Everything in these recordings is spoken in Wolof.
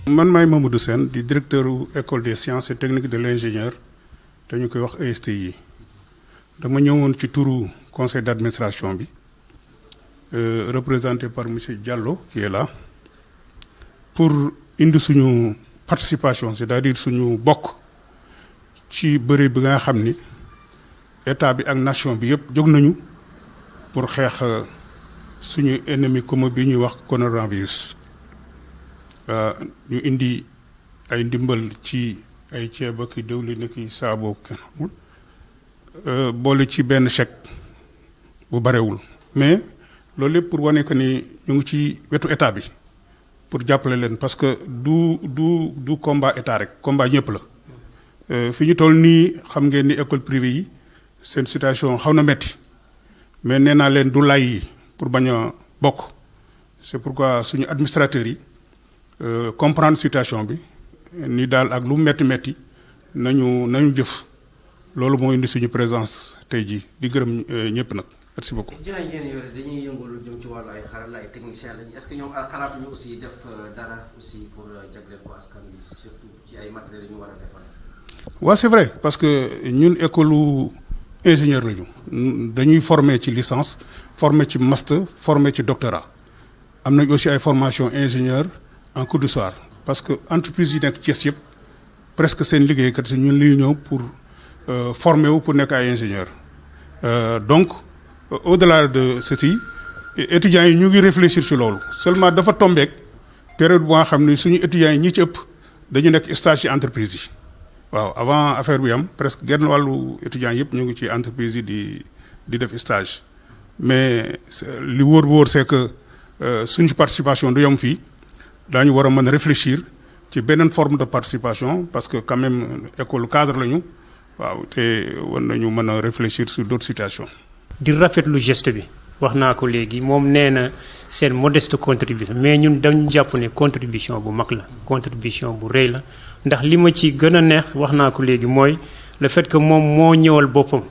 man maay Mamadou Sène di directeur école des sciences et techniques de l'ingénieur te ñu koy wax ESTI dama ñëwoon ci turu conseil d'administration bi représenté par monsieur Diallo qui est là pour indi suñu participation c'est-à-dire suñu bokk ci bëri bi nga xam ni état bi ak nation bi yëpp jóg nañu pour xeex suñu ennemi commun bi ñuy wax coronavirus ñu indi ay ndimbal ci ay ceeb ak diwlin ak saabu kenn xamul boole ci benn chèque bu barewul mais loolu lépp pour wane que ni ñu ngi ci wetu état bi pour jàppale leen parce que du combat état rek combat ñëpp la fi ñu toll nii xam ngeen ni école privée yi seen situation xaw na metti mais nee naa leen du lay yi pour bañ a bokk c'est pourquoi suñu administrateurs yi comprendre situation bi ni daal ak lu metti nañu jëf loolu moo indi suñu présence tey jii di gërëm ñëpp nag merci beaucoup. jërëjëf yéen yore dañuy yëngu lu jëm ci wàllu ay xarala ay techniciens lañu est-ce que ñoom xalaatuñu aussi def dara aussi pour jagleel ko askan bi surtout ci ay matériels yu ñu war a defal. waaw c'est vrai parce que ñun école ingénieur lañu dañuy former ci licence former ci master former ci doctorat am nañ aussi ay formation ingénieur en cours du soir parce que entreprise yi nekk Thiès yëpp presque seen liggéeykat si ñun li ñëw pour former wu pour nekk ay ingénieur donc au-delà de ceci étudiants yi ñu ngi réfléchir ci loolu seulement dafa tombeek période bu nga xam ne suñu étudiants yi ñi ci ëpp dañu nekk stage ci entreprise yi waaw avant affaire bi am presque genn wàllu étudiants yëpp ñu ngi ci entreprise yi di def stage mais li wóor c'est que suñu participation du yom fii daañu war a mën a réfléchir ci beneen forme de participation parce que quand même école cadre lañu waaw te war nañu mën a réfléchir sur d'autres situations. di rafetlu geste bi wax naa ko léegi moom nee na seen modeste contribution mais ñun dañu jàpp ne contribution bu mag la contribution bu rëy la ndax li ma ci gën a neex wax naa ko léegi mooy le fait que moom moo ñëwal boppam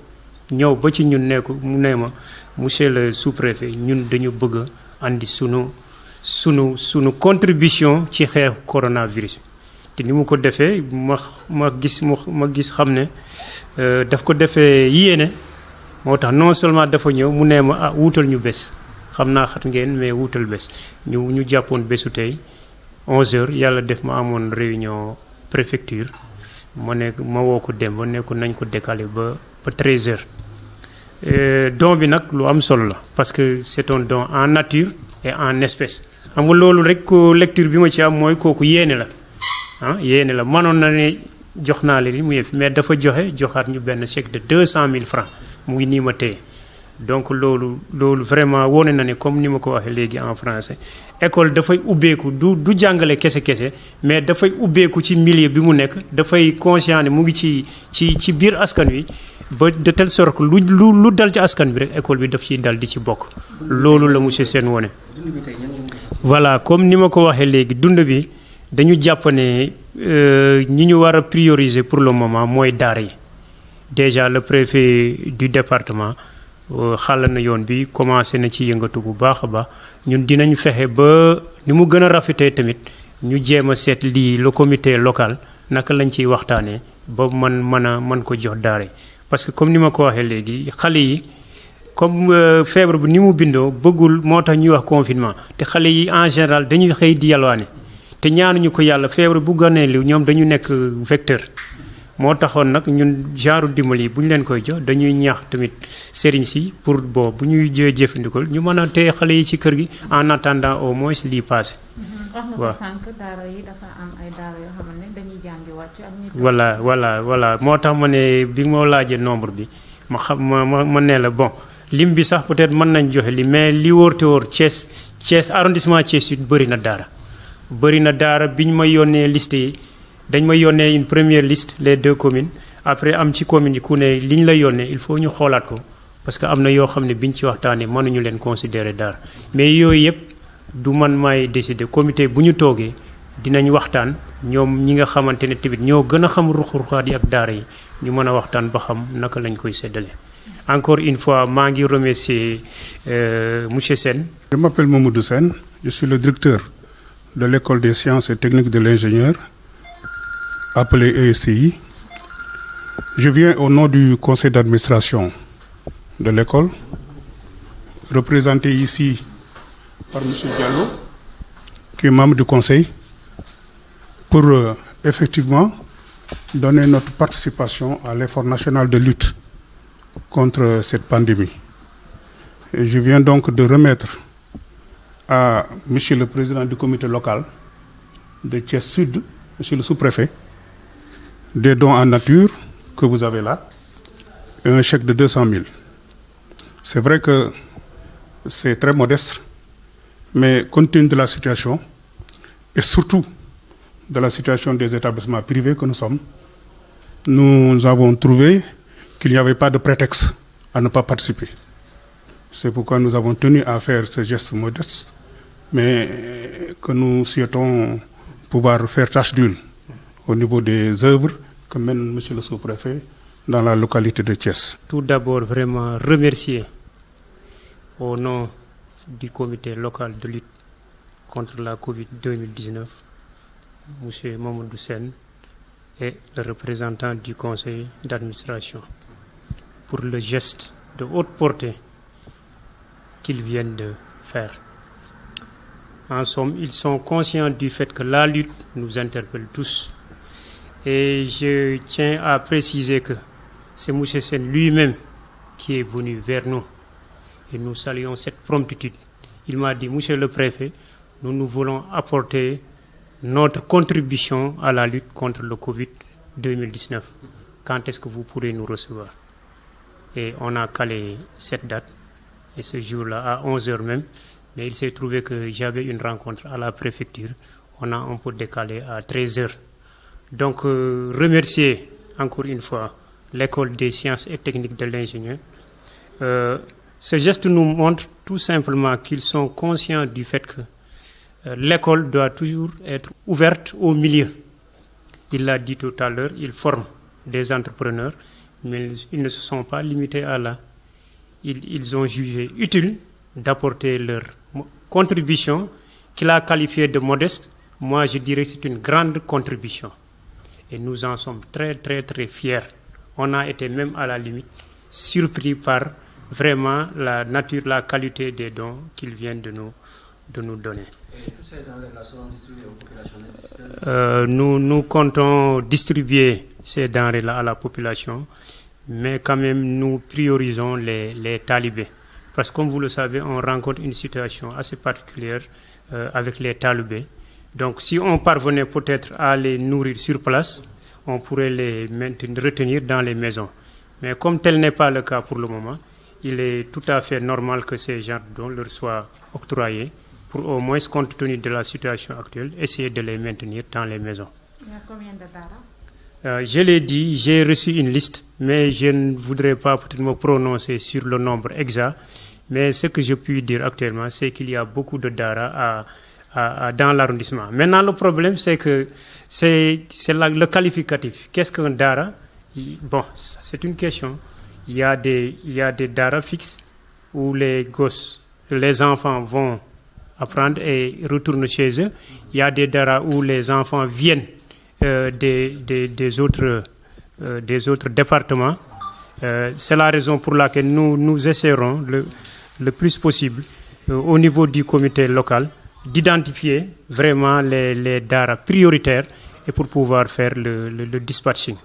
ñëw ba ci ñun ne ko mu ne ma monsieur le sous-préfet ñun dañu bëgg a andi sunu contribution ci xeex coronavirus te ni mu ko defee ma gis xam ne daf ko defee yéene moo tax non seulement dafa ñëw mu ne ma wuutal ñu bés xam naa xat ngeen mais wuutal bés ñu jàppoon bésu tey 11h yàlla def ma amoon réunion préfecture ma woo ko dem ba ne ko nañ ko décaler ba 13h don bi nag lu am solo la parce que c'est un don en nature et en espèce xam nga loolu rek ko lecture bi ma ci am mooy kooku yéene la yéene la mënoon na ne jox naa leen mu yëf mais dafa joxaat ñu benn chèque de 200 000 francs mu ngi nii ma téye donc loolu vraiment wone na ne comme ni ma ko waxee léegi en français école dafay ubbeeku du jàngale kese mais dafay ubbeeku ci milieu bi mu nekk dafay conscient ne mu ngi ci biir askan wi ba de telle sorte que lu dal ci askan bi rek école bi daf ciy dal di ci bokk loolu la monsieur Sène wone voilà comme ni ma ko waxee léegi dund bi dañu jàpp ne ñi ñu war a prioriser pour le moment mooy daara yi déjà le préfet du département xàll na yoon bi commencé na ci yëngatu bu baax a baax ñun dinañ fexe ba ni mu gën a rafetee tamit ñu jéem a seet lii le comité local naka lañ ciy waxtaanee ba mën ko jox daara yi parce que comme ni ma ko waxee léegi xale yi comme feebar bi ni mu bindoo bëggul moo tax ñuy wax confinement te xale yi en général dañuy xëy di yalwaane te ñaanuñu ko yàlla feebar bu gënee li ñoom dañu nekk vecteur moo taxoon nag ñun genre dimbali yi bu ñu leen koy jox dañuy ñaax tamit sëriñ si pour bu ñuy jëfandikoo ñu mën a téye xale yi ci kër gi en attendant au moins lii passé. wax na ko sànq daara yi dafa am ay daara yoo xam ne dañuy jàngi wàcc ak ñi. voilà moo tax ma ne bi ma laajee nombre bi ma ne la bon lim bi sax peut-être mën nañ joxe li mais li wóor te wóor Thiès arrondissement Thiès Sud bëri na daara bi ñu ma yónnee liste yi. dañ ma yónnee une première liste les 2 communes après am ci commune yi ku ne li ñu la yónnee il faut ñu xoolaat ko parce que am na yoo xam ne biñ ci waxtaanee mënuñu leen considérer daara mais yooyu yëpp du man maay décider comité bu ñu toogee dinañ waxtaan ñoom ñi nga xamante ne tamit ñoo gën a xam ruq-ruqaat yi ak daara yi ñu mën a waxtaan ba xam naka lañ koy séddale. encore une fois maa ngi remercier monsieur Sène. Je m'appelle Mamadou Sène, je suis le directeur de l'École des sciences et techniques de l'ingénieur, appelée ESTI. Je viens au nom du conseil d'administration de l'école, représenté ici par M. Diallo, qui est membre du conseil, pour effectivement donner notre participation à l'effort national de lutte contre cette pandémie. Et je viens donc de remettre à M. le président du comité local de Thiès Sud, M. le sous-préfet, des dons en nature que vous avez là, et un chèque de 200 000. C'est vrai que c'est très modeste, mais compte tenu de la situation, et surtout de la situation des établissements privés que nous sommes, nous avons trouvé qu'il n'y avait pas de prétexte à ne pas participer. C'est pourquoi nous avons tenu à faire ce geste modeste, mais que nous souhaitons pouvoir faire tâche d'huile au niveau des œuvres que mène M. le sous-préfet dans la localité de Thiès. Tout d'abord, vraiment remercier au nom du comité local de lutte contre la Covid-2019, M. Mamadou Sen et le représentant du conseil d'administration pour le geste de haute portée qu'ils viennent de faire. En somme, ils sont conscients du fait que la lutte nous interpelle tous. Et je tiens à préciser que c'est M. Sen lui-même qui est venu vers nous. Et nous saluons cette promptitude. Il m'a dit, Monsieur le préfet, nous voulons apporter notre contribution à la lutte contre le Covid-2019. Quand est-ce que vous pourrez nous recevoir? Et on a calé cette date, et ce jour-là, à 11h même. Mais il s'est trouvé que j'avais une rencontre à la préfecture. On a un peu décalé à 13h. Donc, remercier encore une fois l'École des sciences et techniques de l'ingénieur. Ce geste nous montre tout simplement qu'ils sont conscients du fait que l'école doit toujours être ouverte au milieu. Il l'a dit tout à l'heure, ils forment des entrepreneurs, mais ils ne se sont pas limités à là. Ils ont jugé utile d'apporter leur contribution, qu'il a qualifiée de modeste. Moi, je dirais que c'est une grande contribution. Et nous en sommes très, très, très fiers. On a été même à la limite surpris par vraiment la nature, la qualité des dons qu'ils viennent de nous donner. Et tous ces denrées-là seront distribuées aux populations nécessiteuses? Nous comptons distribuer ces denrées-là à la population, mais quand même nous priorisons les talibés. Parce que comme vous le savez, on rencontre une situation assez particulière avec les talibés. Donc si on parvenait peut-être à les nourrir sur place, on pourrait les retenir dans les maisons. Mais comme tel n'est pas le cas pour le moment, il est tout à fait normal que ces genres de dons leur soient octroyés pour au moins, compte tenu de la situation actuelle, essayer de les maintenir dans les maisons. Il y a combien de daara? Je l'ai dit, j'ai reçu une liste, mais je ne voudrais pas peut-être me prononcer sur le nombre exact. Mais ce que je puis dire actuellement, c'est qu'il y a beaucoup de daara dans l'arrondissement. Maintenant, le problème, c'est que c'est le qualificatif. Qu'est-ce qu'un daara? Bon, c'est une question. Il y a des daara fixes où les enfants vont apprendre et retournent chez eux. Il y a des daara où les enfants viennent des autres départements. C'est la raison pour laquelle nous essaierons le plus possible au niveau du comité local d'identifier vraiment les daara prioritaires et pour pouvoir faire le dispatching.